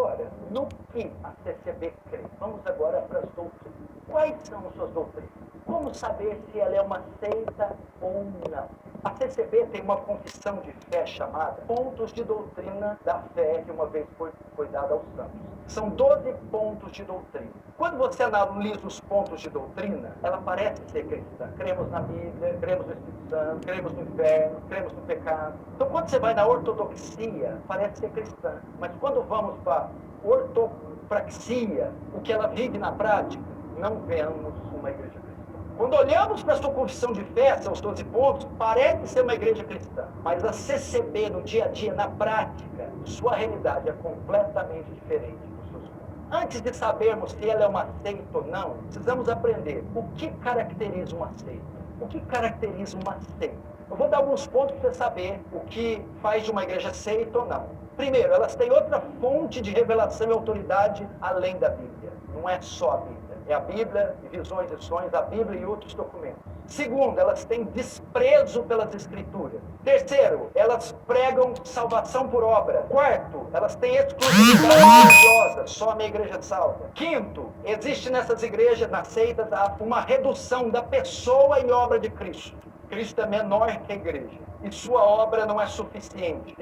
Agora, no que a CCB crê? Vamos agora para as doutrinas. Quais são as suas doutrinas? Como saber se ela é uma seita ou não? A CCB tem uma confissão de fé chamada Pontos de Doutrina da Fé, que uma vez foi dada aos santos. São 12 pontos de doutrina. Quando você analisa os pontos de doutrina, ela parece ser cristã. Cremos na Bíblia, cremos no Espírito Santo, cremos no inferno, cremos no pecado. Então, quando você vai na ortodoxia, parece ser cristã. Mas quando vamos para a ortopraxia, o que ela vive na prática, não vemos uma igreja cristã. Quando olhamos para a sua confissão de fé, seus 12 pontos, parece ser uma igreja cristã. Mas a CCB, no dia a dia, na prática, sua realidade é completamente diferente dos seus pontos. Antes de sabermos se ela é uma seita ou não, precisamos aprender o que caracteriza uma seita. O que caracteriza uma seita? Eu vou dar alguns pontos para você saber o que faz de uma igreja seita ou não. Primeiro, elas têm outra fonte de revelação e autoridade além da Bíblia. Não é só a Bíblia. É a Bíblia, e visões e sonhos, a Bíblia e outros documentos. Segundo, elas têm desprezo pelas Escrituras. Terceiro, elas pregam salvação por obra. Quarto, elas têm exclusividade religiosa, só a minha igreja salva. Quinto, existe nessas igrejas, nas seitas, uma redução da pessoa e obra de Cristo. Cristo é menor que a igreja. E sua obra não é suficiente.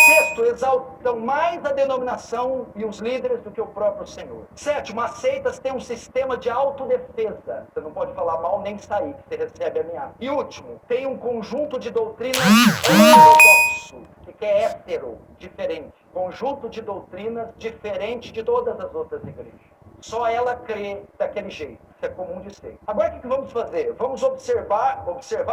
Sexto, exaltam mais a denominação e os líderes do que o próprio Senhor. Sétimo, as seitas têm um sistema de autodefesa. Você não pode falar mal nem sair, você recebe ameaça. E último, tem um conjunto de doutrinas ortodoxo, que é hétero, diferente. Conjunto de doutrinas diferente de todas as outras igrejas. Só ela crê daquele jeito. Isso é comum de ser. Agora o que vamos fazer? Vamos observar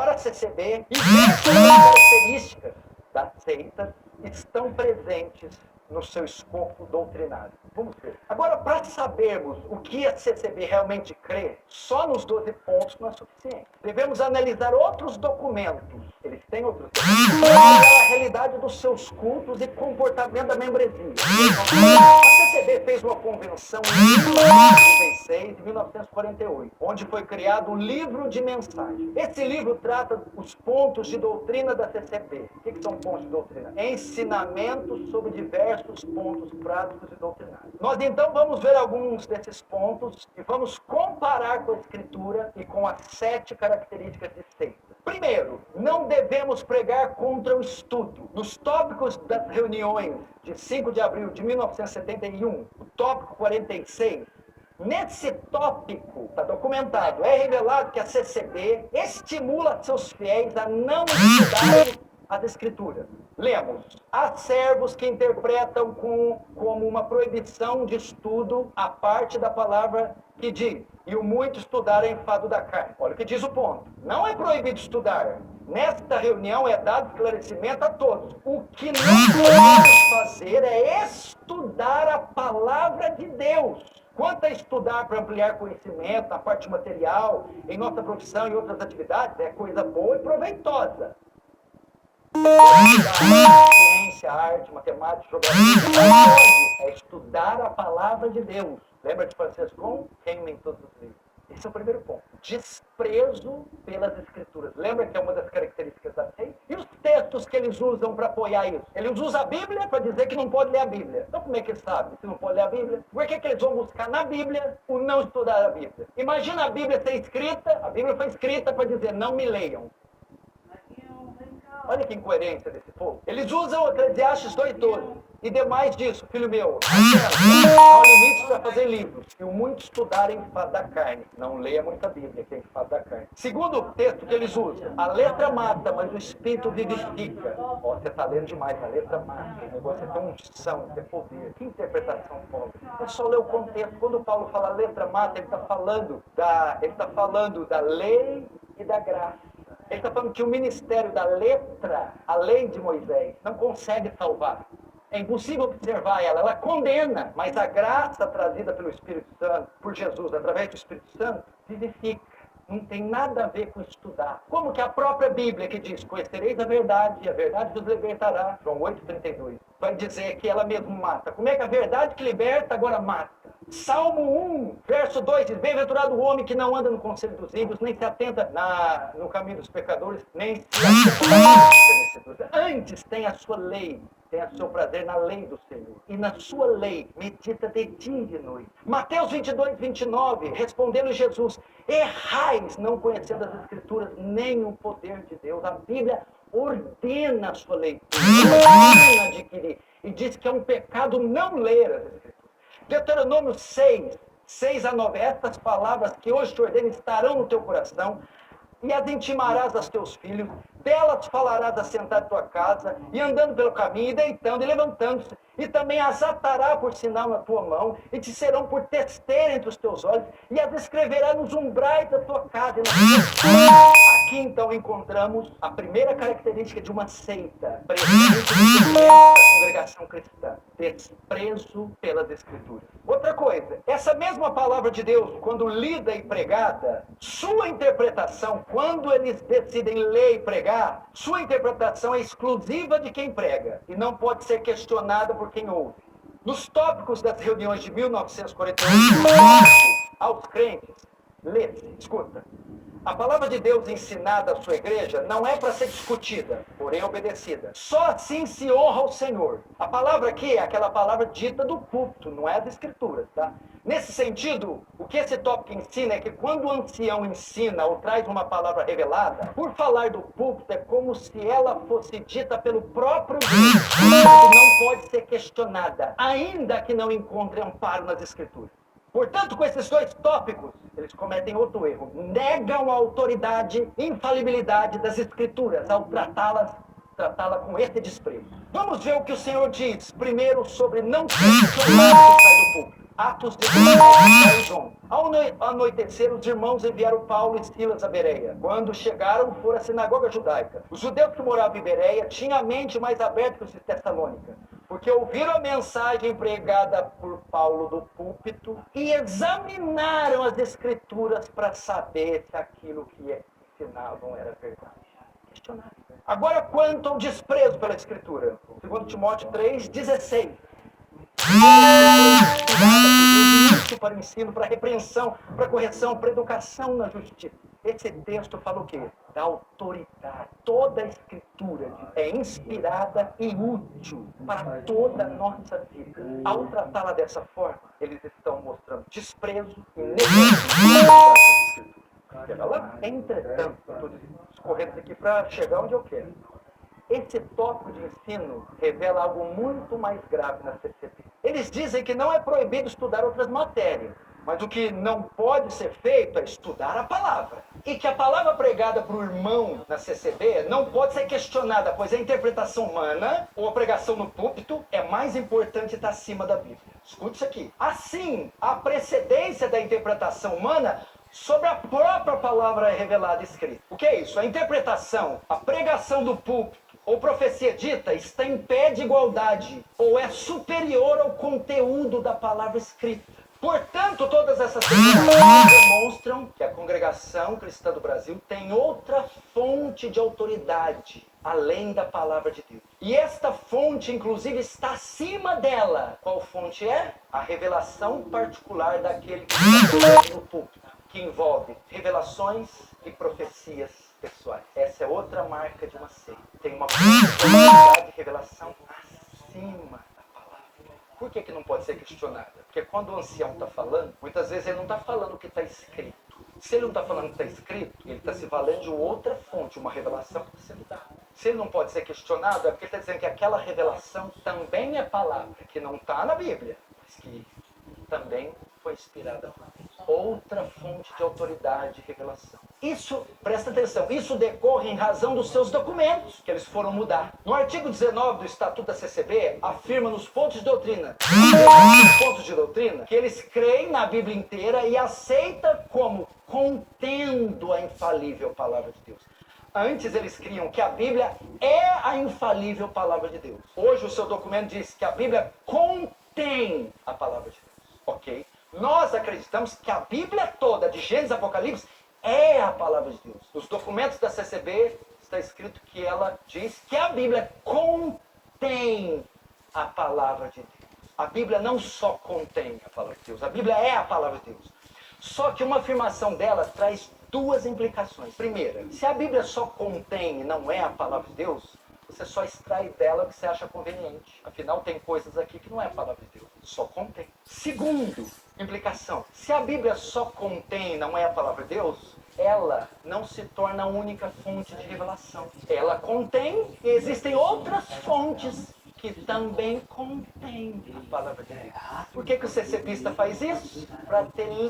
a CCB e ver se as características da seita estão presentes no seu escopo doutrinário. Vamos ver. Agora, para sabermos o que a CCB realmente crê, só nos 12 pontos não é suficiente. Devemos analisar outros documentos. Eles têm outros documentos. Para avaliar a realidade dos seus cultos e comportamento da membresia. A CCB fez uma convenção em 1936 e 1948, onde foi criado o Livro de Mensagem. Esse livro trata os pontos de doutrina da CCB. O que são pontos de doutrina? Ensinamentos sobre diversos pontos práticos e doutrinários. Nós então vamos ver alguns desses pontos e vamos comparar com a Escritura e com as 7 características de seita. Primeiro, não devemos pregar contra o estudo. Nos tópicos das reuniões de 5 de abril de 1971, o tópico 46, nesse tópico, está documentado, é revelado que a CCB estimula seus fiéis a não estudarem as Escrituras. Lemos: há servos que interpretam como uma proibição de estudo a parte da palavra que diz: e o muito estudar é enfado da carne. Olha o que diz o ponto. Não é proibido estudar. Nesta reunião é dado esclarecimento a todos. O que não podemos fazer é estudar a palavra de Deus. Quanto a estudar para ampliar conhecimento, a parte material, em nossa profissão e outras atividades, é coisa boa e proveitosa. Ciência, arte, matemática, geografia, é estudar a palavra de Deus. Lembra de Francisco? Queima em todos os livros. Esse é o primeiro ponto. Desprezo pelas Escrituras. Lembra que é uma das características da seita? E os textos que eles usam para apoiar isso? Eles usam a Bíblia para dizer que não pode ler a Bíblia. Então como é que eles sabem se não pode ler a Bíblia? Por que eles vão buscar na Bíblia o não estudar a Bíblia? Imagina a Bíblia ser escrita, a Bíblia foi escrita para dizer: não me leiam. Olha que incoerência desse povo. Eles usam Eclesiastes 2:12. E demais disso, filho meu, há um limite para fazer livros. E o muito estudar é enfado da carne. Não leia muita Bíblia, que é enfado da carne. Segundo o texto que eles usam: a letra mata, mas o espírito vivifica. Ó, você está lendo demais, a letra mata. O negócio é ter unção, ter poder. Que interpretação pobre. É só ler o contexto. Quando Paulo fala letra mata, ele está falando da lei e da graça. Ele está falando que o ministério da letra, a lei de Moisés, não consegue salvar. É impossível observar ela condena, mas a graça trazida pelo Espírito Santo, por Jesus, através do Espírito Santo, vivifica. Não tem nada a ver com estudar. Como que a própria Bíblia, que diz: conhecereis a verdade e a verdade vos libertará, João 8:32, vai dizer que ela mesmo mata. Como é que a verdade que liberta agora mata? Salmo 1, verso 2 diz: bem-aventurado o homem que não anda no conselho dos ímpios, nem se atenta no caminho dos pecadores, nem se atenta na antes tem a sua lei, tem o seu prazer na lei do Senhor. e na sua lei medita de dia e de noite. Mateus 22, 29, respondendo Jesus: errais não conhecendo as Escrituras nem o poder de Deus. A Bíblia ordena a sua leitura, ordena adquirir, e diz que é um pecado não ler as Escrituras. Deuteronômio 6, 6 a 9, estas palavras que hoje te ordeno estarão no teu coração, e as intimarás aos teus filhos, delas falarás assentado em tua casa, e andando pelo caminho, e deitando, e levantando-se, e também as atará por sinal na tua mão, e te serão por testeira entre os teus olhos, e as escreverá nos umbrais da tua casa e na tua. Aqui então encontramos a primeira característica de uma seita presente da congregação cristã: desprezo pelas Escrituras. Outra coisa, essa mesma palavra de Deus, quando lida e pregada, sua interpretação, quando eles decidem ler e pregar, sua interpretação é exclusiva de quem prega e não pode ser questionada por quem ouve. Nos tópicos das reuniões de 1948, aos crentes, lê-se, escuta. A palavra de Deus ensinada à sua igreja não é para ser discutida, porém obedecida. Só assim se honra o Senhor. A palavra aqui é aquela palavra dita do púlpito, não é das Escrituras, tá? Nesse sentido, o que esse tópico ensina é que quando o ancião ensina ou traz uma palavra revelada, por falar do púlpito é como se ela fosse dita pelo próprio Deus, que não pode ser questionada, ainda que não encontre amparo nas Escrituras. Portanto, com esses dois tópicos, eles cometem outro erro. Negam a autoridade, infalibilidade das Escrituras ao tratá-la com esse desprezo. Vamos ver o que o Senhor diz primeiro sobre não questionar o que sai do púlpito. Atos 19, Ao anoitecer, os irmãos enviaram Paulo e Silas a Bereia. Quando chegaram, foram à sinagoga judaica. Os judeus que moravam em Bereia tinham a mente mais aberta que os de Tessalônica, porque ouviram a mensagem pregada por Paulo do púlpito e examinaram as Escrituras para saber se aquilo que ensinavam era verdade. Questionaram. Agora, quanto ao desprezo pela Escritura, 2 Timóteo 3, 16. Para o ensino, para a repreensão, para a correção, para a educação na justiça. Esse texto fala o quê? Da autoridade. Toda a Escritura é inspirada e útil para toda a nossa vida. Ao tratá-la dessa forma, eles estão mostrando desprezo e negligência da Escritura. Entretanto, estou escorrendo aqui para chegar onde eu quero. Esse tópico de ensino revela algo muito mais grave na CCB. Eles dizem que não é proibido estudar outras matérias, mas o que não pode ser feito é estudar a palavra. E que a palavra pregada para o irmão na CCB não pode ser questionada, pois a interpretação humana ou a pregação no púlpito é mais importante e está acima da Bíblia. Escute isso aqui. Assim, a precedência da interpretação humana sobre a própria palavra revelada e escrita. O que é isso? A interpretação, a pregação do púlpito ou profecia dita está em pé de igualdade ou é superior ao conteúdo da palavra escrita. Portanto, todas essas declarações demonstram que a congregação cristã do Brasil tem outra fonte de autoridade, além da palavra de Deus. E esta fonte, inclusive, está acima dela. Qual fonte é? A revelação particular daquele que está no púlpito, que envolve revelações e profecias pessoais. Essa é outra marca de uma seita. Tem uma possibilidade de revelação acima da palavra. Por que não pode ser questionada? Porque quando o ancião está falando, muitas vezes ele não está falando o que está escrito. Se ele não está falando o que está escrito, ele está se valendo de outra fonte, uma revelação que está sendo dada. Se ele não pode ser questionado, é porque ele está dizendo que aquela revelação também é palavra, que não está na Bíblia, mas que também foi inspirada por Deus. Outra fonte de autoridade e revelação. Isso, presta atenção, isso decorre em razão dos seus documentos, que eles foram mudar. No artigo 19 do Estatuto da CCB, afirma nos pontos de doutrina, que eles creem na Bíblia inteira e aceitam como contendo a infalível palavra de Deus. Antes eles criam que a Bíblia é a infalível palavra de Deus. Hoje o seu documento diz que a Bíblia contém a palavra de Deus. Ok? Nós acreditamos que a Bíblia toda, de Gênesis a Apocalipse, é a palavra de Deus. Nos documentos da CCB está escrito que ela diz que a Bíblia contém a palavra de Deus. A Bíblia não só contém a palavra de Deus, a Bíblia é a palavra de Deus. Só que uma afirmação dela traz duas implicações. Primeira, se a Bíblia só contém e não é a palavra de Deus, você só extrai dela o que você acha conveniente. Afinal, tem coisas aqui que não é a palavra de Deus, só contém. Segundo, implicação. Se a Bíblia só contém, não é a palavra de Deus, ela não se torna a única fonte de revelação. Ela contém e existem outras fontes que também contém a palavra de Deus. Por que o CCBista faz isso? Para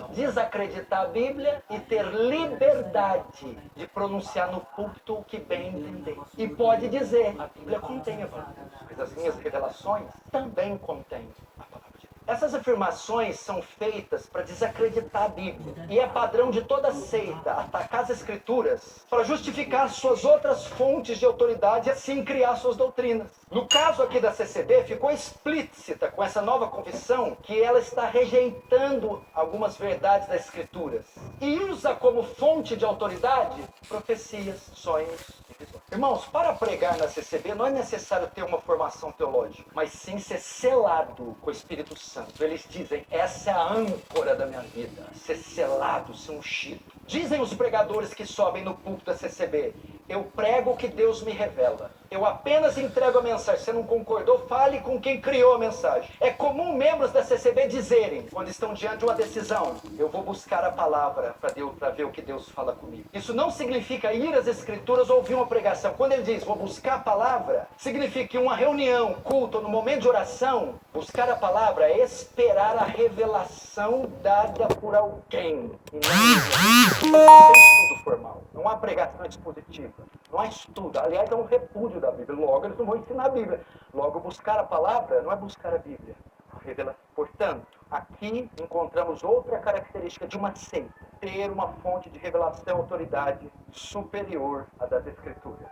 desacreditar a Bíblia e ter liberdade de pronunciar no púlpito o que bem entender. E pode dizer, a Bíblia contém a palavra de Deus, mas as minhas revelações também contêm a palavra de Deus. Essas afirmações são feitas para desacreditar a Bíblia. E é padrão de toda seita atacar as Escrituras para justificar suas outras fontes de autoridade e assim criar suas doutrinas. No caso aqui da CCB, ficou explícita com essa nova confissão que ela está rejeitando algumas verdades das Escrituras e usa como fonte de autoridade profecias, sonhos e visões. Irmãos, para pregar na CCB não é necessário ter uma formação teológica, mas sim ser selado com o Espírito Santo. Eles dizem, essa é a âncora da minha vida, ser selado, ser ungido. Dizem os pregadores que sobem no púlpito da CCB, eu prego o que Deus me revela. Eu apenas entrego a mensagem. Se não concordou, fale com quem criou a mensagem. É comum membros da CCB dizerem, quando estão diante de uma decisão, eu vou buscar a palavra para ver o que Deus fala comigo. Isso não significa ir às Escrituras ou ouvir uma pregação. Quando ele diz, vou buscar a palavra, significa que uma reunião, culto, no momento de oração, buscar a palavra é esperar a revelação dada por alguém. E não tem estudo formal. Não há pregação expositiva. Não há estudo. Aliás, é um repúdio da Bíblia. Logo, eles não vão ensinar a Bíblia. Logo, buscar a palavra não é buscar a Bíblia. Revelação. Portanto, aqui encontramos outra característica de uma seita. Ter uma fonte de revelação e autoridade superior à das Escrituras.